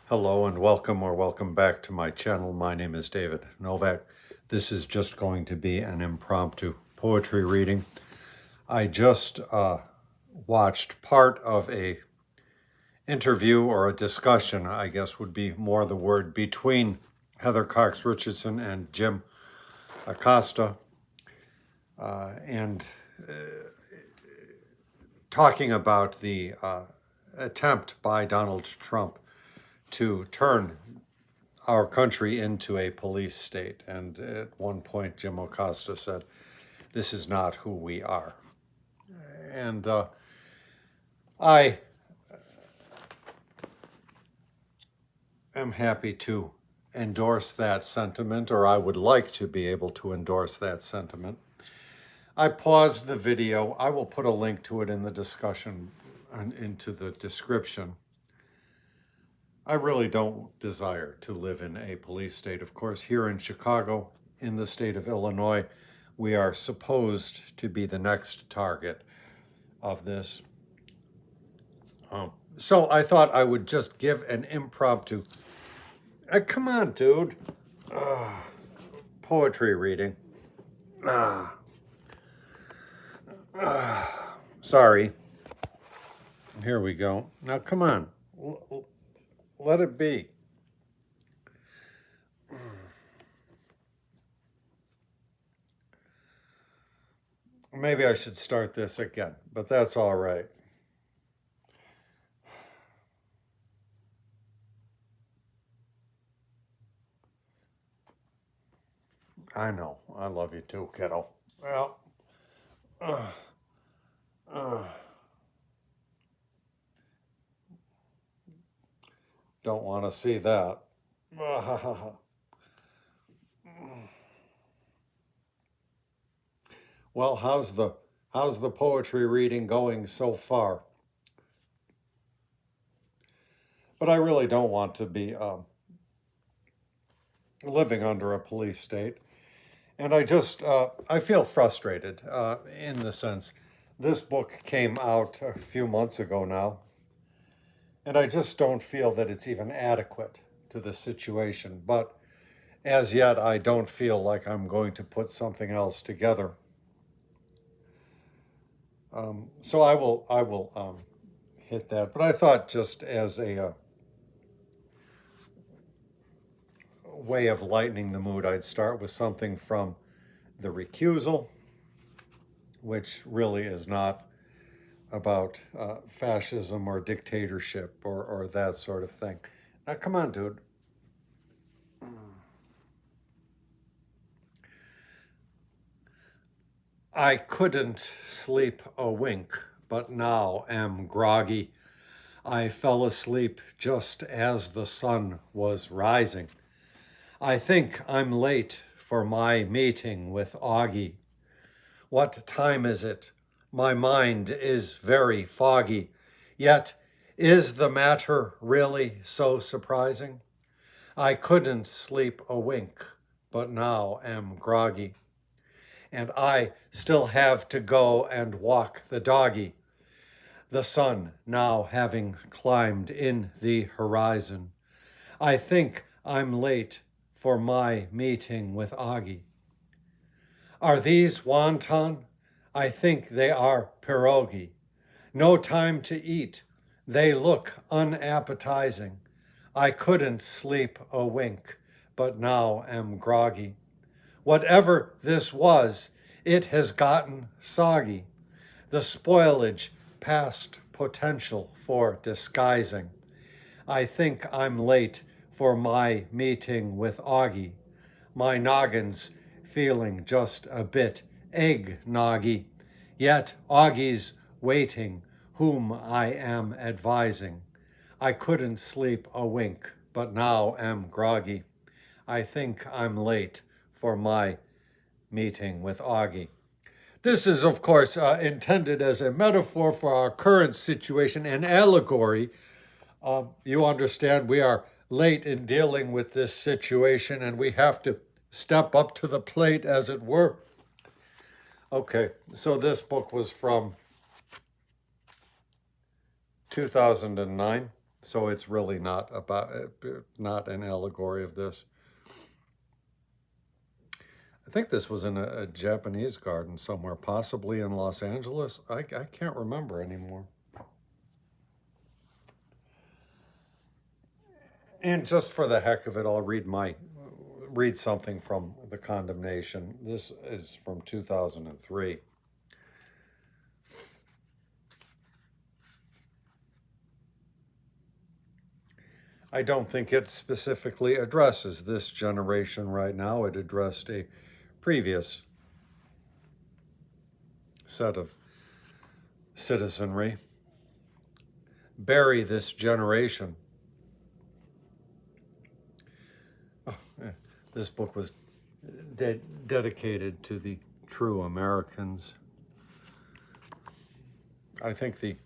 Hello and welcome or welcome back to my channel. My name is David Novak. This is just going to be an impromptu poetry reading. I just watched part of a interview or a discussion, I guess would be more the word, between Heather Cox Richardson and Jim Acosta, and talking about the attempt by Donald Trump to turn our country into a police state. And at one point, Jim Acosta said, "This is not who we are." And I am happy to endorse that sentiment, or I would like to be able to endorse that sentiment. I paused the video. I will put a link to it in the discussion and into the description. I really don't desire to live in a police state. Of course, here in Chicago, in the state of Illinois, we are supposed to be the next target of this. So I thought I would just give an impromptu, come on, dude, poetry reading. Sorry. Here we go. Now, come on. Let it be. Maybe I should start this again, but that's all right. I know. I love you too, kiddo. Well, don't want to see that. Well, how's the poetry reading going so far? But I really don't want to be living under a police state. And I feel frustrated in the sense, this book came out a few months ago now, and I just don't feel that it's even adequate to the situation. But as yet, I don't feel like I'm going to put something else together. So I will hit that. But I thought, just as a way of lightening the mood, I'd start with something from The Recusal, which really is not about fascism or dictatorship or that sort of thing. Now, come on, dude. I couldn't sleep a wink, but now am groggy. I fell asleep just as the sun was rising. I think I'm late for my meeting with Augie. What time is it? My mind is very foggy. Yet, is the matter really so surprising? I couldn't sleep a wink, but now am groggy. And I still have to go and walk the doggy. The sun now having climbed in the horizon. I think I'm late for my meeting with Augie. Are these wonton? I think they are pierogi. No time to eat. They look unappetizing. I couldn't sleep a wink, but now am groggy. Whatever this was, it has gotten soggy. The spoilage past potential for disguising. I think I'm late for my meeting with Augie. My noggin's feeling just a bit egg-noggy. Yet Augie's waiting, whom I am advising. I couldn't sleep a wink, but now am groggy. I think I'm late for my meeting with Augie. This is, of course, intended as a metaphor for our current situation, an allegory. You understand, we are late in dealing with this situation, and we have to step up to the plate, as it were. Okay, so this book was from 2009, So it's really not an allegory of this. I think this was in a Japanese garden somewhere, possibly in Los Angeles. I can't remember anymore. And just for the heck of it, I'll read something from the condemnation. This is from 2003. I don't think it specifically addresses this generation right now. It addressed a previous set of citizenry. Bury this generation. Oh, this book was dedicated to the true Americans. I think the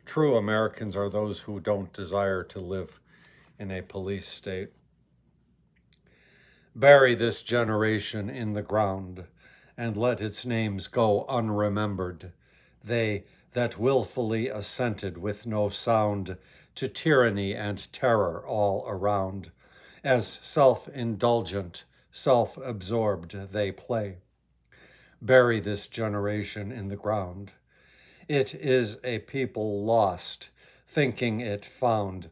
true Americans are those who don't desire to live in a police state. Bury this generation in the ground, and let its names go unremembered. They that willfully assented with no sound to tyranny and terror all around, as self-indulgent, self-absorbed they play. Bury this generation in the ground. It is a people lost, thinking it found,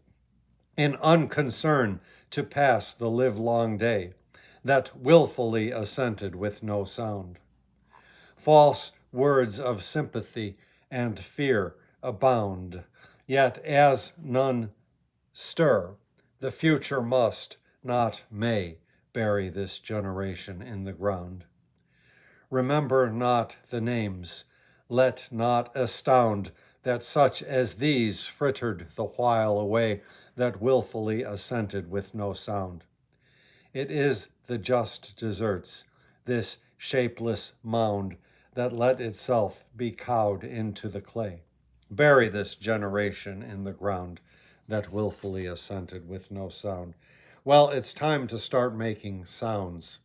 in unconcern to pass the livelong day, that willfully assented with no sound. False words of sympathy and fear abound, yet as none stir, the future must, not may, bury this generation in the ground. Remember not the names, let not astound that such as these frittered the while away, that willfully assented with no sound. It is the just deserts, this shapeless mound, that let itself be cowed into the clay. Bury this generation in the ground, that willfully assented with no sound. Well, it's time to start making sounds.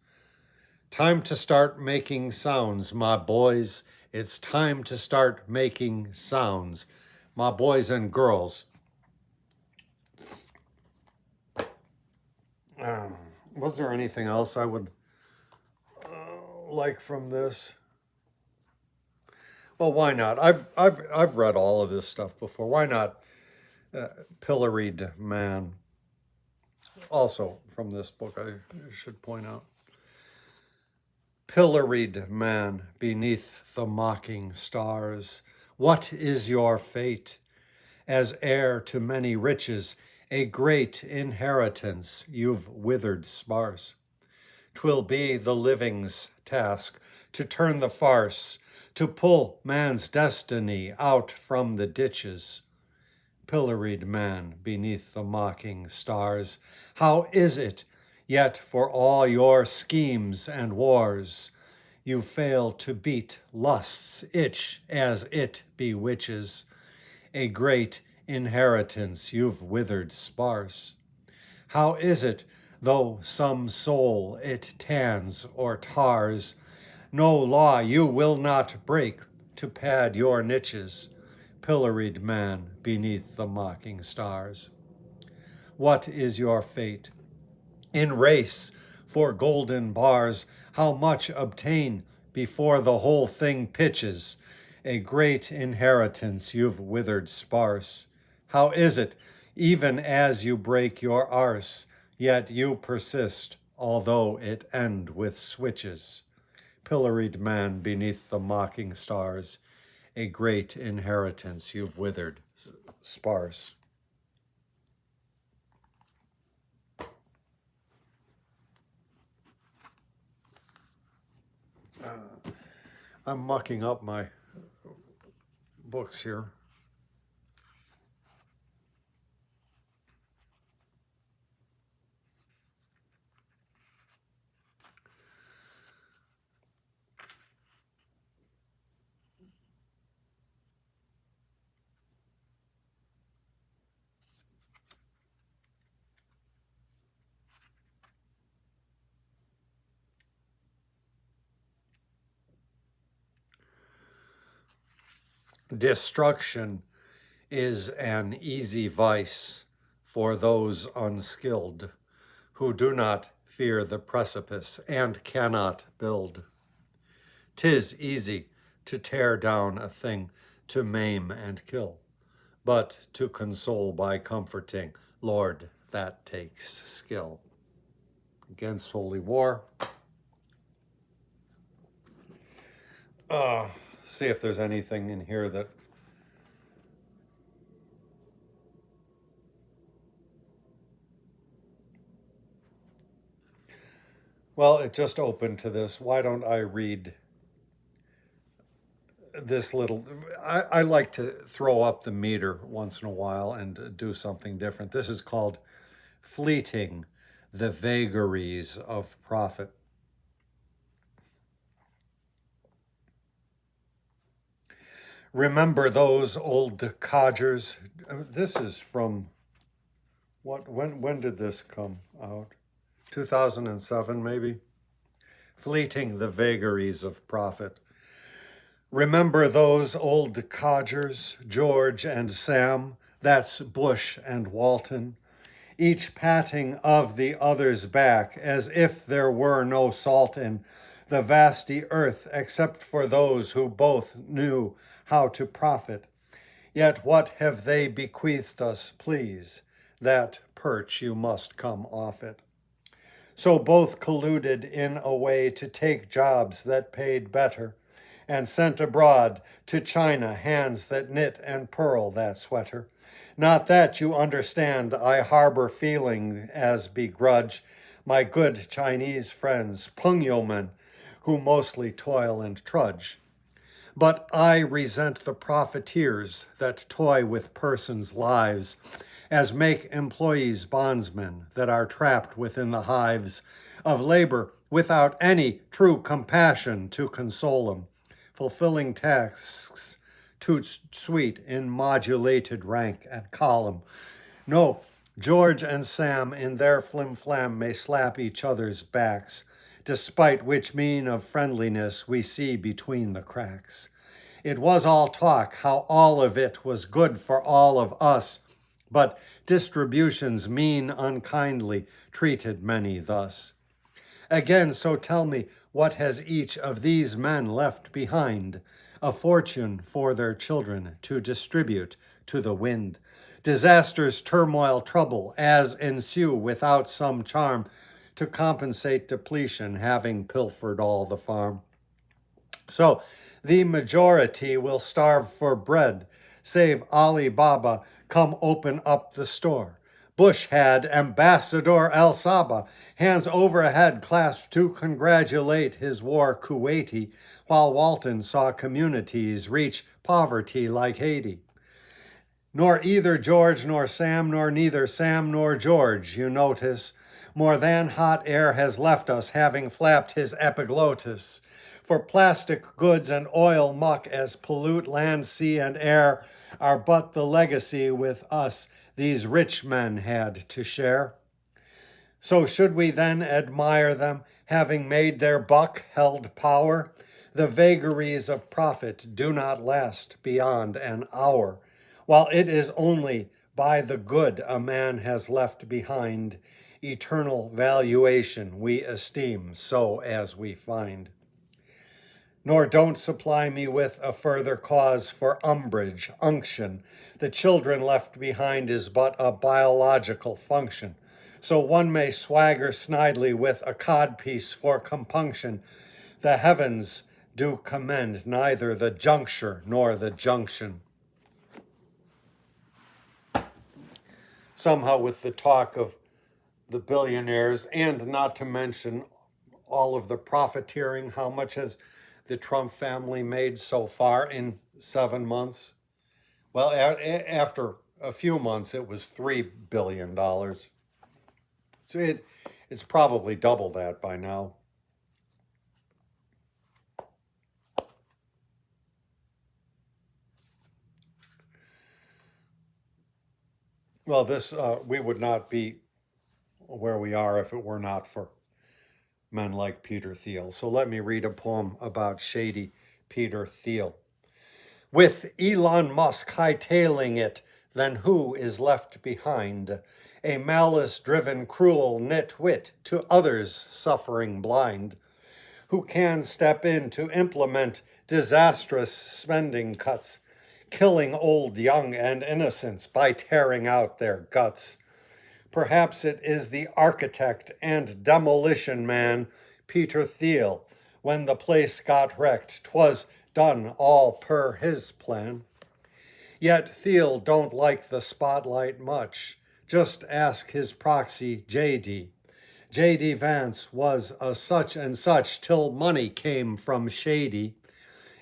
Time to start making sounds, my boys. It's time to start making sounds, my boys and girls. Was there anything else I would like from this? Well, why not? I've read all of this stuff before. Why not Pilloried Man? Also from this book, I should point out. Pilloried man beneath the mocking stars, what is your fate? As heir to many riches, a great inheritance you've withered sparse. 'Twill be the living's task to turn the farce, to pull man's destiny out from the ditches. Pilloried man beneath the mocking stars, how is it, yet for all your schemes and wars, you fail to beat lust's itch as it bewitches, a great inheritance you've withered sparse? How is it, though some soul it tans or tars, no law you will not break to pad your niches, pilloried man beneath the mocking stars? What is your fate? In race for golden bars, how much obtain before the whole thing pitches, a great inheritance you've withered sparse? How is it, even as you break your arse, yet you persist, although it end with switches? Pilloried man beneath the mocking stars, a great inheritance you've withered sparse. I'm mucking up my books here. Destruction is an easy vice for those unskilled who do not fear the precipice and cannot build. 'Tis easy to tear down a thing, to maim and kill, but to console by comforting, Lord, that takes skill. Against Holy War. See if there's anything in here that well, it just opened to this. Why don't I read this little... I like to throw up the meter once in a while and do something different. This is called Fleeting the Vagaries of Profit. Remember those old codgers? This is from what? When did this come out? 2007, maybe? Fleeting the Vagaries of Profit. Remember those old codgers, George and Sam, that's Bush and Walton, each patting of the other's back as if there were no salt in the vasty earth except for those who both knew how to profit. Yet what have they bequeathed us, please? That perch you must come off it. So both colluded in a way to take jobs that paid better, and sent abroad to China hands that knit and purl that sweater. Not that you understand I harbor feeling as begrudge my good Chinese friends, Pengyomen, who mostly toil and trudge. But I resent the profiteers that toy with persons' lives, as make employees bondsmen that are trapped within the hives of labor without any true compassion to console them, fulfilling tasks too sweet in modulated rank and column. No, George and Sam in their flim-flam may slap each other's backs, despite which mean of friendliness we see between the cracks. It was all talk, how all of it was good for all of us, but distributions mean unkindly treated many thus. Again, so tell me, what has each of these men left behind? A fortune for their children to distribute to the wind. Disasters, turmoil, trouble, as ensue without some charm to compensate depletion, having pilfered all the farm. So the majority will starve for bread, save Ali Baba come open up the store. Bush had Ambassador El Saba, hands overhead clasped to congratulate his war Kuwaiti, while Walton saw communities reach poverty like Haiti. Nor either George nor Sam, nor neither Sam nor George, you notice, more than hot air has left us, having flapped his epiglottis. For plastic goods and oil muck as pollute land, sea, and air are but the legacy with us these rich men had to share. So should we then admire them, having made their buck held power? The vagaries of profit do not last beyond an hour, while it is only by the good a man has left behind eternal valuation we esteem so as we find. Nor don't supply me with a further cause for umbrage, unction. The children left behind is but a biological function. So one may swagger snidely with a codpiece for compunction. The heavens do commend neither the juncture nor the junction. Somehow with the talk of the billionaires, and not to mention all of the profiteering, how much has the Trump family made so far in 7 months? Well, after a few months, it was $3 billion. So it's probably double that by now. Well, this we would not be where we are if it were not for men like Peter Thiel. So let me read a poem about shady Peter Thiel. With Elon Musk hightailing it, then who is left behind? A malice-driven, cruel nitwit to others suffering blind, who can step in to implement disastrous spending cuts, killing old, young, and innocents by tearing out their guts. Perhaps it is the architect and demolition man, Peter Thiel. When the place got wrecked, 'twas done all per his plan. Yet Thiel don't like the spotlight much. Just ask his proxy, J.D. J.D. Vance was a such and such till money came from Shady.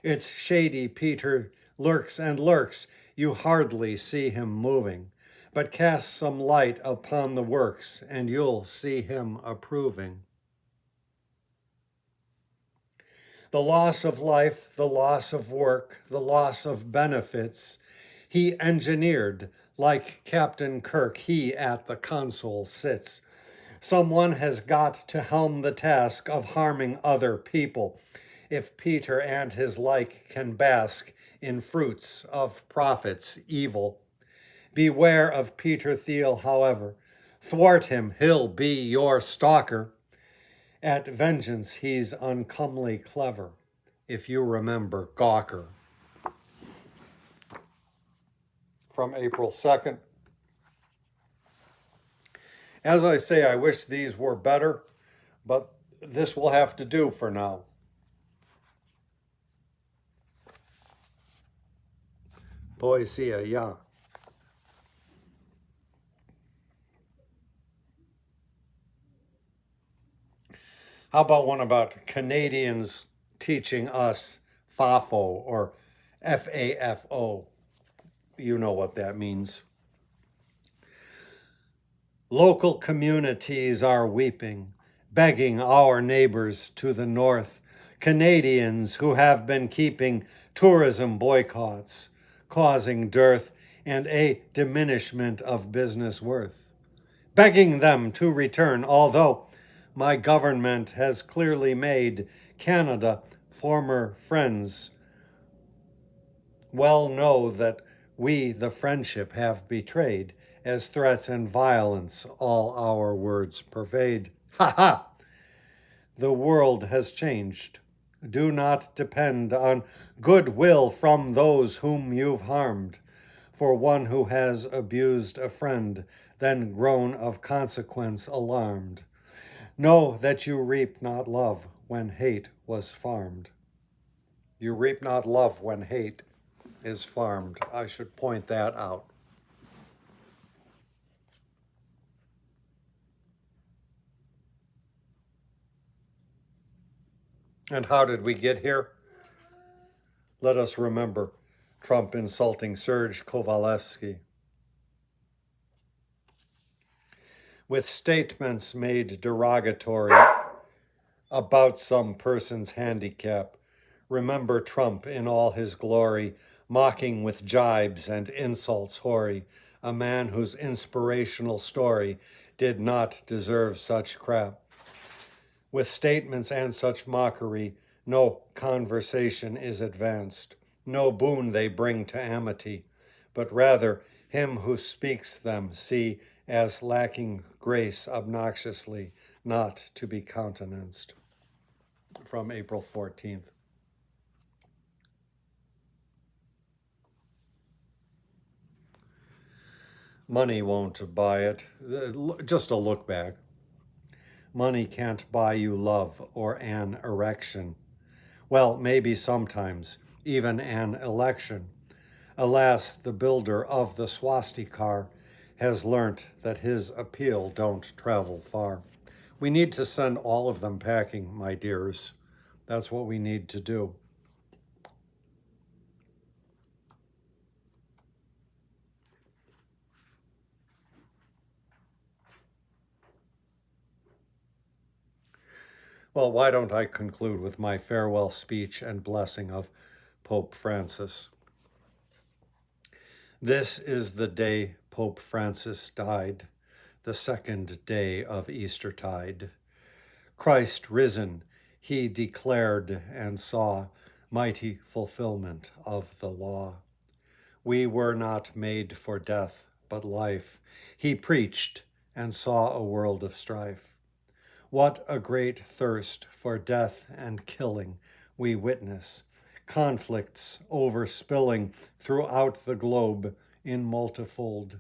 It's Shady Peter lurks and lurks, you hardly see him moving. But cast some light upon the works, and you'll see him approving. The loss of life, the loss of work, the loss of benefits, he engineered. Like Captain Kirk, he at the console sits. Someone has got to helm the task of harming other people, if Peter and his like can bask in fruits of profits evil. Beware of Peter Thiel, however. Thwart him, he'll be your stalker. At vengeance he's uncomely clever, if you remember Gawker. From April 2nd. As I say, I wish these were better, but this will have to do for now. Poesia, yeah. How about one about Canadians teaching us FAFO or FAFO? You know what that means. Local communities are weeping, begging our neighbors to the north, Canadians who have been keeping tourism boycotts, causing dearth and a diminishment of business worth, begging them to return, although my government has clearly made Canada former friends well know that we the friendship have betrayed, as threats and violence all our words pervade. Ha ha! The world has changed. Do not depend on goodwill from those whom you've harmed, for one who has abused a friend, then grown of consequence alarmed. Know that you reap not love when hate was farmed. You reap not love when hate is farmed. I should point that out. And how did we get here? Let us remember Trump insulting Serge Kovalevsky. With statements made derogatory about some person's handicap, remember Trump in all his glory, mocking with jibes and insults hoary, a man whose inspirational story did not deserve such crap. With statements and such mockery, no conversation is advanced, no boon they bring to amity, but rather him who speaks them see as lacking grace obnoxiously, not to be countenanced. From April 14th. Money won't buy it. Just a look back. Money can't buy you love or an erection. Well, maybe sometimes, even an election. Alas, the builder of the swastikar has learnt that his appeal don't travel far. We need to send all of them packing, my dears. That's what we need to do. Well, why don't I conclude with my farewell speech and blessing of Pope Francis? This is the day Pope Francis died, the second day of Eastertide. Christ risen, he declared and saw mighty fulfillment of the law. We were not made for death, but life. He preached and saw a world of strife. What a great thirst for death and killing we witness, conflicts overspilling throughout the globe in multifold.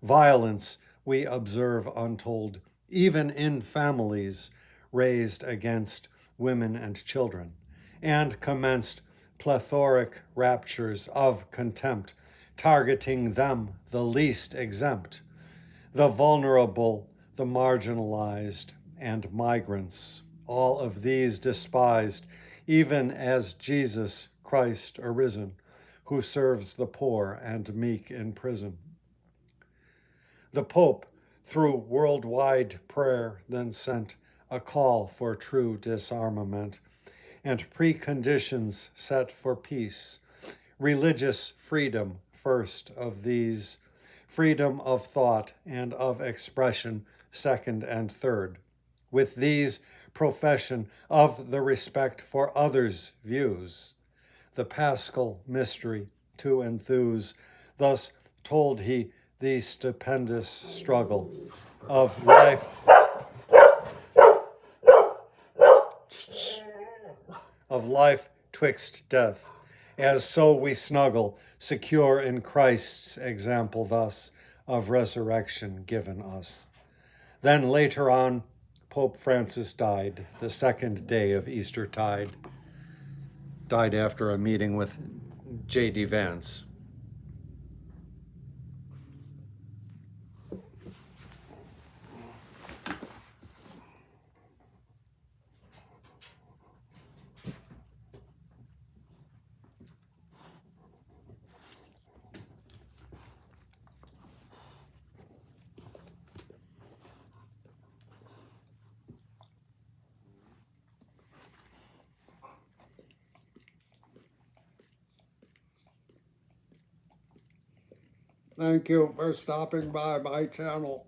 Violence we observe untold, even in families raised against women and children, and commenced plethoric raptures of contempt, targeting them, the least exempt, the vulnerable, the marginalized, and migrants, all of these despised, even as Jesus Christ arisen, who serves the poor and meek in prison. The Pope, through worldwide prayer, then sent a call for true disarmament and preconditions set for peace. Religious freedom first of these, freedom of thought and of expression second and third. With these, profession of the respect for others' views, the Paschal mystery to enthuse. Thus told he the stupendous struggle of life twixt death, as so we snuggle, secure in Christ's example thus of resurrection given us. Then later on, Pope Francis died, the second day of Eastertide, died after a meeting with J.D. Vance. Thank you for stopping by my channel.